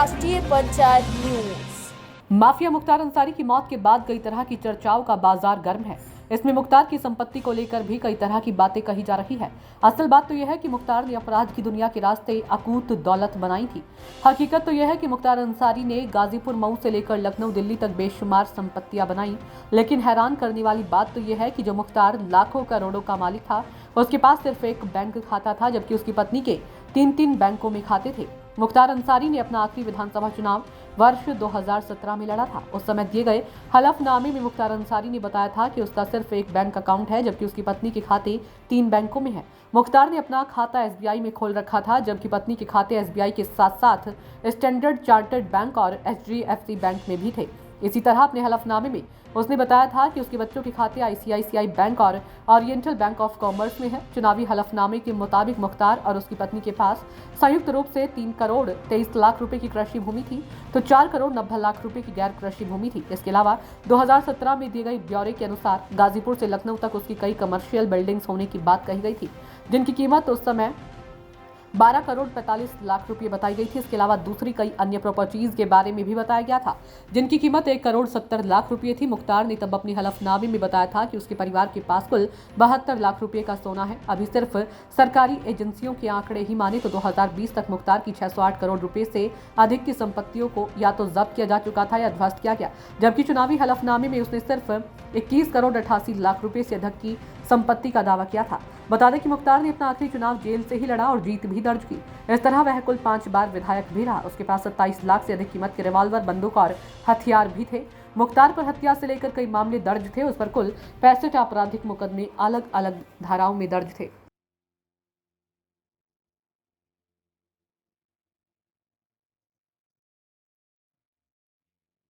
राष्ट्रीय panchayat news. Mafia Mukhtar Ansari की मौत के बाद कई तरह की चर्चाओं का बाजार गर्म है। इसमें मुख्तार की संपत्ति को लेकर भी कई तरह की बातें कही जा रही है। असल बात तो यह है कि मुख्तार ने अपराध की दुनिया के रास्ते अकूत दौलत बनाई थी। हकीकत तो यह है कि मुख्तार अंसारी ने गाजीपुर मऊ से लेकर लखनऊ दिल्ली तक बेशुमार संपत्तियां बनाई। लेकिन हैरान करने वाली बात तो यह है कि जो मुख्तार लाखों करोड़ों का मालिक था, उसके पास सिर्फ एक बैंक खाता था, जबकि उसकी पत्नी के 3-3 बैंकों में खाते थे। मुख्तार अंसारी ने अपना आखिरी विधानसभा चुनाव वर्ष 2017 में लड़ा था। उस समय दिए गए हलफनामे में मुख्तार अंसारी ने बताया था कि उसका सिर्फ एक बैंक अकाउंट है, जबकि उसकी पत्नी के खाते 3 बैंकों में हैं। मुख्तार ने अपना खाता एसबीआई में खोल रखा था, जबकि पत्नी के खाते एसबीआई के साथ साथ स्टैंडर्ड चार्टर्ड बैंक और एचडीएफसी बैंक में भी थे। इसी तरह अपने हलफनामे में उसने बताया था कि उसके बच्चों के खाते आईसीआईसीआई बैंक और ओरिएंटल बैंक ऑफ कॉमर्स में है। चुनावी हलफनामे के मुताबिक मुख्तार और उसकी पत्नी के पास संयुक्त रूप से 3 करोड़ 23 लाख रुपए की कृषि भूमि थी, तो 4 करोड़ 90 लाख रुपए की गैर कृषि भूमि थी। इसके अलावा 2017 में दिए गए ब्यौरे के अनुसार गाजीपुर से लखनऊ तक उसकी कई कमर्शियल बिल्डिंग्स होने की बात कही गई थी, जिनकी कीमत उस समय 12 करोड़ 45 लाख रुपए बताई गई थी। इसके अलावा दूसरी कई अन्य प्रॉपर्टीज के बारे में भी बताया गया था, जिनकी कीमत 1 करोड़ 70 लाख रुपए थी। मुख्तार ने तब अपनी हलफनामे में बताया था कि उसके परिवार के पास कुल 72 लाख रुपए का सोना है। अभी सिर्फ सरकारी एजेंसियों के आंकड़े ही माने तो 2020 तक मुख्तार की 608 करोड़ रुपए से अधिक की संपत्तियों को या तो जब्त किया जा चुका था या ध्वस्त किया गया, जबकि चुनावी हलफनामे में उसने सिर्फ 21 करोड़ 88 लाख रुपए से अधिक की संपत्ति का दावा किया था। बता दें कि मुख्तार ने अपना आखिरी चुनाव जेल से ही लड़ा और जीत भी दर्ज की। इस तरह वह कुल 5 बार विधायक भी रहा। उसके पास 27 लाख से अधिक कीमत के रिवॉल्वर, बंदूक और हथियार भी थे। मुख्तार पर हत्या से लेकर कई मामले दर्ज थे। उस पर कुल 65 आपराधिक मुकदमे अलग अलग धाराओं में दर्ज थे।